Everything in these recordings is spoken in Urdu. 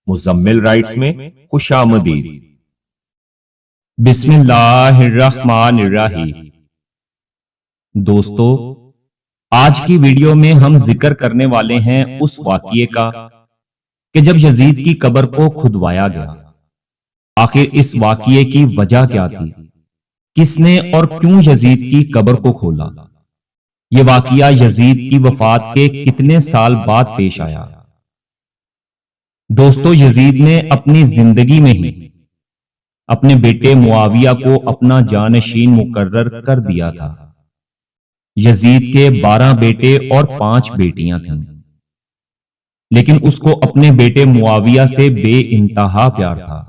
مزمل رائٹس میں خوش آمدید۔ بسم اللہ الرحمن الرحیم۔ دوستو، آج کی ویڈیو میں ہم ذکر کرنے والے ہیں اس واقعے کا کہ جب یزید کی قبر کو کھدوایا گیا۔ آخر اس واقعے کی وجہ کیا تھی؟ کس نے اور کیوں یزید کی قبر کو کھولا؟ یہ واقعہ یزید کی وفات کے کتنے سال بعد پیش آیا؟ دوستو، یزید نے اپنی زندگی میں ہی اپنے بیٹے معاویہ کو اپنا جانشین مقرر کر دیا تھا۔ یزید کے 12 بیٹے اور 5 بیٹیاں تھیں، لیکن اس کو اپنے بیٹے معاویہ سے بے انتہا پیار تھا۔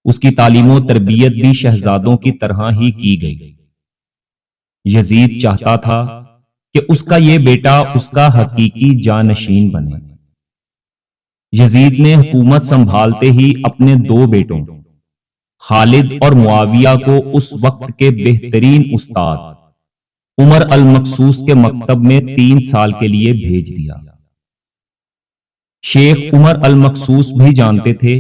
اس کی تعلیم و تربیت بھی شہزادوں کی طرح ہی کی گئی۔ یزید چاہتا تھا کہ اس کا یہ بیٹا اس کا حقیقی جانشین بنے۔ یزید نے حکومت سنبھالتے ہی اپنے 2 بیٹوں خالد اور معاویہ کو اس وقت کے بہترین استاد عمر المقصوص کے مکتب میں 3 سال کے لیے بھیج دیا۔ شیخ عمر المقصوص بھی جانتے تھے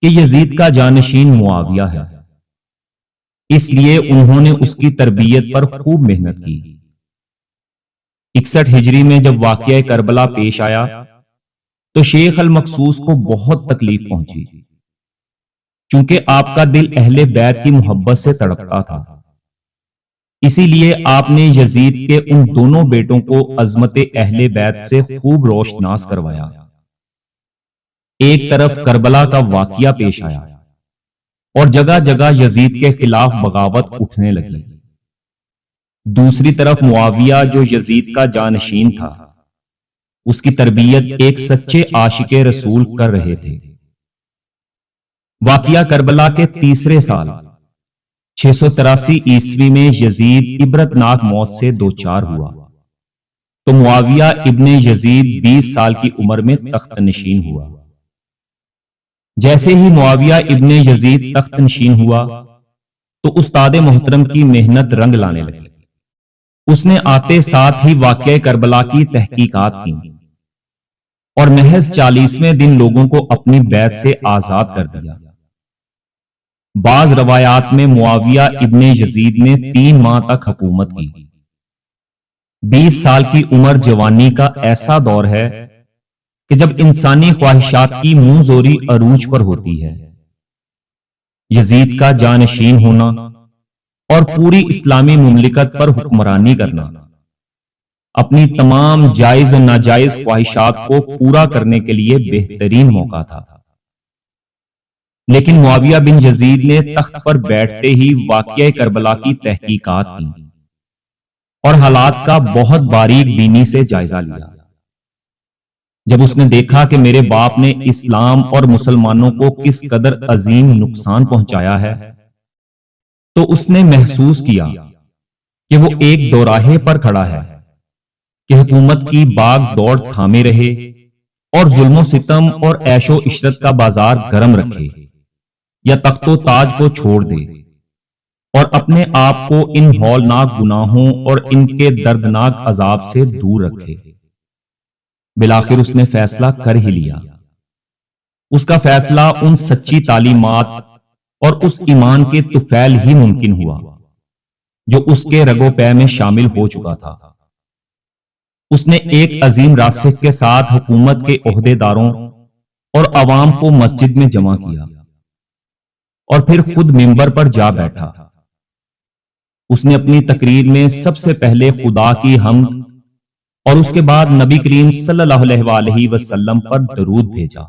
کہ یزید کا جانشین معاویہ ہے، اس لیے انہوں نے اس کی تربیت پر خوب محنت کی۔ 61 ہجری میں جب واقعہ کربلا پیش آیا تو شیخ المقصوص کو بہت تکلیف پہنچی، چونکہ آپ کا دل اہل بیت کی محبت سے تڑپتا تھا۔ اسی لیے آپ نے یزید کے ان دونوں بیٹوں کو عظمت اہل بیت سے خوب روشناس کروایا۔ ایک طرف کربلا کا واقعہ پیش آیا اور جگہ جگہ یزید کے خلاف بغاوت اٹھنے لگی۔ دوسری طرف معاویہ جو یزید کا جانشین تھا، اس کی تربیت ایک سچے عاشق رسول کر رہے تھے۔ واقعہ کربلا کے تیسرے سال 683 عیسوی میں یزید عبرتناک موت سے دوچار ہوا تو معاویہ ابن یزید 20 سال کی عمر میں تخت نشین ہوا۔ جیسے ہی معاویہ ابن یزید تخت نشین ہوا تو استاد محترم کی محنت رنگ لانے لگی۔ اس نے آتے ساتھ ہی واقعہ کربلا کی تحقیقات کی اور محض 40ویں دن لوگوں کو اپنی بیعت سے آزاد کر دیا۔ بعض روایات میں معاویہ ابن یزید نے 3 ماہ تک حکومت کی۔ 20 سال کی عمر جوانی کا ایسا دور ہے کہ جب انسانی خواہشات کی منہ زوری عروج پر ہوتی ہے۔ یزید کا جانشین ہونا اور پوری اسلامی مملکت پر حکمرانی کرنا اپنی تمام جائز و ناجائز خواہشات کو پورا کرنے کے لیے بہترین موقع تھا۔ لیکن معاویہ بن یزید نے تخت پر بیٹھتے ہی واقعہ کربلا کی تحقیقات کی اور حالات کا بہت باریک بینی سے جائزہ لیا۔ جب اس نے دیکھا کہ میرے باپ نے اسلام اور مسلمانوں کو کس قدر عظیم نقصان پہنچایا ہے تو اس نے محسوس کیا کہ وہ ایک دوراہے پر کھڑا ہے کہ حکومت کی باغ دوڑ تھامے رہے اور ظلم و ستم اور عیش و عشرت کا بازار گرم رکھے، یا تخت و تاج کو چھوڑ دے اور اپنے آپ کو ان ہولناک گناہوں اور ان کے دردناک عذاب سے دور رکھے۔ بالآخر اس نے فیصلہ کر ہی لیا۔ اس کا فیصلہ ان سچی تعلیمات اور اس ایمان کے طفیل ہی ممکن ہوا جو اس کے رگ و پے میں شامل ہو چکا تھا۔ اس نے ایک عظیم راسخ کے ساتھ حکومت کے عہدیداروں اور عوام کو مسجد میں جمع کیا اور پھر خود منبر پر جا بیٹھا۔ اس نے اپنی تقریر میں سب سے پہلے خدا کی حمد اور اس کے بعد نبی کریم صلی اللہ علیہ وآلہ وسلم پر درود بھیجا،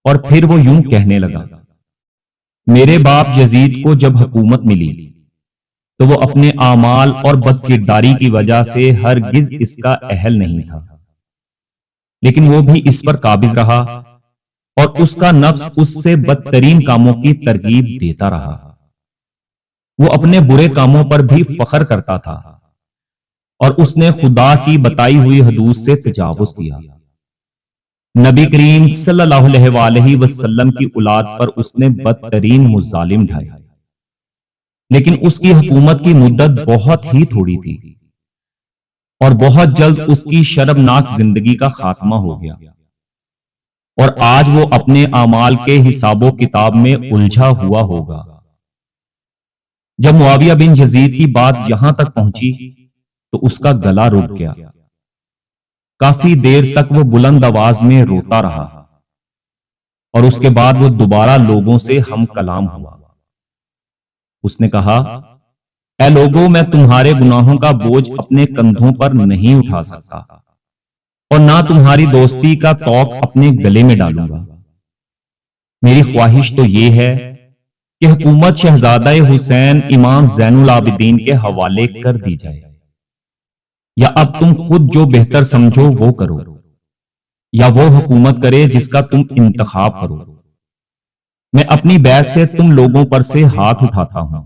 اور پھر وہ یوں کہنے لگا: میرے باپ یزید کو جب حکومت ملی تو وہ اپنے اعمال اور بد کرداری کی وجہ سے ہرگز اس کا اہل نہیں تھا، لیکن وہ بھی اس پر قابض رہا اور اس کا نفس اس سے بدترین کاموں کی ترغیب دیتا رہا۔ وہ اپنے برے کاموں پر بھی فخر کرتا تھا اور اس نے خدا کی بتائی ہوئی حدود سے تجاوز کیا۔ نبی کریم صلی اللہ علیہ وآلہ وسلم کی اولاد پر اس نے بدترین مظالم ڈھائے، لیکن اس کی حکومت کی مدت بہت ہی تھوڑی تھی اور بہت جلد اس کی شرمناک زندگی کا خاتمہ ہو گیا۔ اور آج وہ اپنے اعمال کے حساب و کتاب میں الجھا ہوا ہوگا۔ جب معاویہ بن یزید کی بات یہاں تک پہنچی تو اس کا گلا رک گیا۔ کافی دیر تک وہ بلند آواز میں روتا رہا اور اس کے بعد وہ دوبارہ لوگوں سے ہم کلام ہوا۔ اس نے کہا، اے لوگوں، میں تمہارے گناہوں کا بوجھ اپنے کندھوں پر نہیں اٹھا سکتا اور نہ تمہاری دوستی کا طوق اپنے گلے میں ڈالوں گا۔ میری خواہش تو یہ ہے کہ حکومت شہزادہ حسین امام زین العابدین کے حوالے کر دی جائے، یا اب تم خود جو بہتر سمجھو وہ کرو، یا وہ حکومت کرے جس کا تم انتخاب کرو۔ میں اپنی بیعت سے تم لوگوں پر سے ہاتھ اٹھاتا ہوں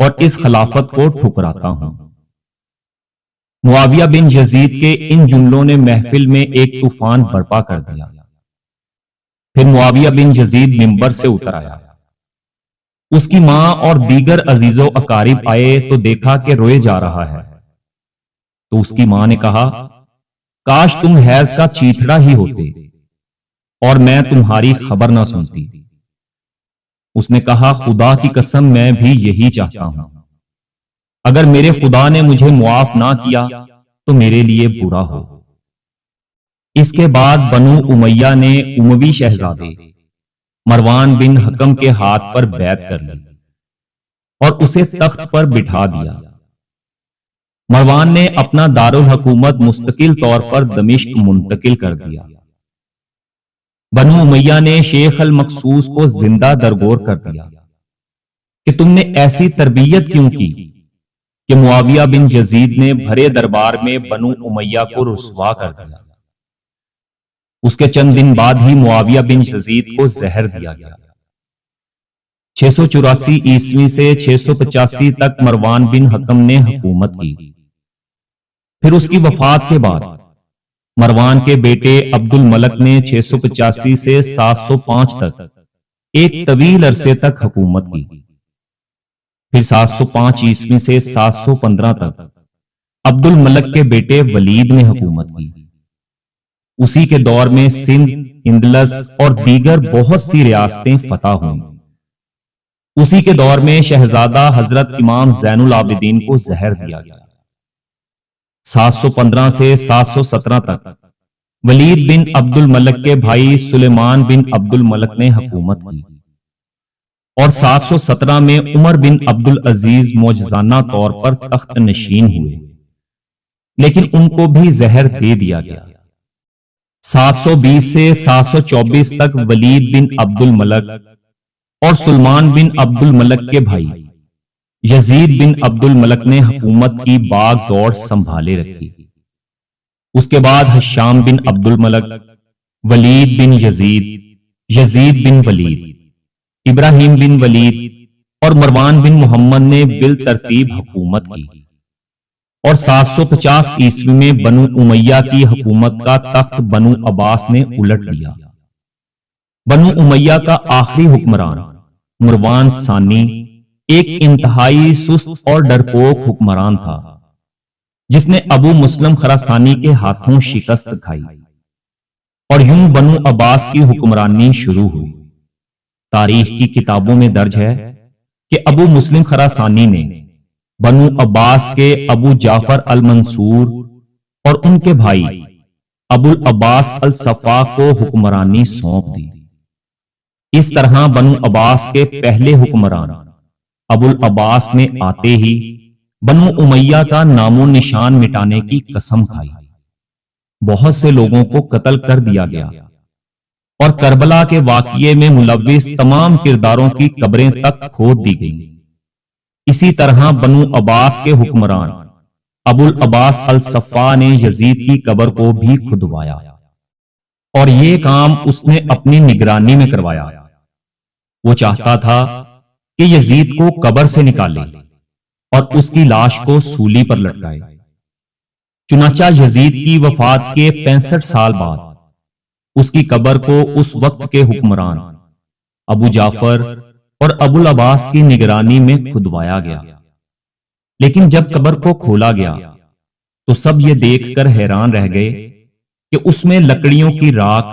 اور اس خلافت کو ٹھکراتا ہوں۔ معاویہ بن یزید کے ان جملوں نے محفل میں ایک طوفان برپا کر دیا۔ پھر معاویہ بن یزید منبر سے اتر آیا۔ اس کی ماں اور دیگر عزیز و اقارب آئے تو دیکھا کہ روئے جا رہا ہے، تو اس کی ماں نے کہا، کاش تم حیض کا چیتڑا ہی ہوتے اور میں تمہاری خبر نہ سنتی۔ اس نے کہا، خدا کی قسم میں بھی یہی چاہتا ہوں، اگر میرے خدا نے مجھے معاف نہ کیا تو میرے لیے برا ہو۔ اس کے بعد بنو امیہ نے اموی شہزادے مروان بن حکم کے ہاتھ پر بیعت کر لی اور اسے تخت پر بٹھا دیا۔ مروان نے اپنا دارالحکومت مستقل طور پر دمشق منتقل کر دیا۔ بنو امیہ نے شیخ المقصوص کو زندہ درگور کر دیا کہ تم نے ایسی تربیت کیوں کی کہ معاویہ بن یزید نے بھرے دربار میں بنو امیہ کو رسوا کر دیا۔ اس کے چند دن بعد ہی معاویہ بن یزید کو زہر دیا گیا۔ 684 عیسوی سے 685 تک مروان بن حکم نے حکومت کی۔ پھر اس کی وفات کے بعد مروان کے بیٹے عبد الملک نے 685 سے 705 تک ایک طویل عرصے تک حکومت کی۔ پھر 705 عیسوی سے 715 تک عبد الملک کے بیٹے ولید نے حکومت کی۔ اسی کے دور میں سندھ، اندلس اور دیگر بہت سی ریاستیں فتح ہوئیں۔ اسی کے دور میں شہزادہ حضرت امام زین العابدین کو زہر دیا گیا۔ 715 سے 717 تک ولید بن عبد الملک کے بھائی سلیمان بن عبد الملک نے حکومت کی اور 717 میں عمر بن عبد العزیز معجزانہ طور پر تخت نشین ہوئے، لیکن ان کو بھی زہر دے دیا گیا۔ 720 سے 724 تک ولید بن عبد الملک اور سلمان بن عبد الملک کے بھائی یزید بن عبد الملک نے حکومت کی باغ دوڑ سنبھالے رکھی۔ اس کے بعد ہشام بن عبد الملک، ولید بن یزید، یزید بن ولید، ابراہیم بن ولید اور مروان بن محمد نے بالترتیب حکومت کی اور 750 عیسوی میں بنو امیہ کی حکومت کا تخت بنو عباس نے الٹ دیا۔ بنو امیہ کا آخری حکمران مروان ثانی ایک انتہائی سست اور ڈرپوک حکمران تھا، جس نے ابو مسلم خراسانی کے ہاتھوں شکست کھائی اور یوں بنو عباس کی حکمرانی شروع ہوئی۔ تاریخ کی کتابوں میں درج ہے کہ ابو مسلم خراسانی نے بنو عباس کے ابو جعفر المنصور اور ان کے بھائی ابو العباس الصفا کو حکمرانی سونپ دی۔ اس طرح بنو عباس کے پہلے حکمران ابو العباس نے آتے ہی بنو امیہ کا نام و نشان مٹانے کی قسم کھائی۔ بہت سے لوگوں کو قتل کر دیا گیا اور کربلا کے واقعے میں ملوث تمام کرداروں کی قبریں تک کھود دی گئیں۔ اسی طرح بنو عباس کے حکمران ابو العباس الصفا نے یزید کی قبر کو بھی کھدوایا اور یہ کام اس نے اپنی نگرانی میں کروایا۔ وہ چاہتا تھا کہ یزید کو قبر سے نکالے اور اس کی لاش کو سولی پر لٹکائے۔ چنانچہ یزید کی وفات کے 65 سال بعد اس کی قبر کو اس وقت کے حکمران ابو جعفر اور ابو العباس کی نگرانی میں کھدوایا گیا۔ لیکن جب قبر کو کھولا گیا تو سب یہ دیکھ کر حیران رہ گئے کہ اس میں لکڑیوں کی راکھ،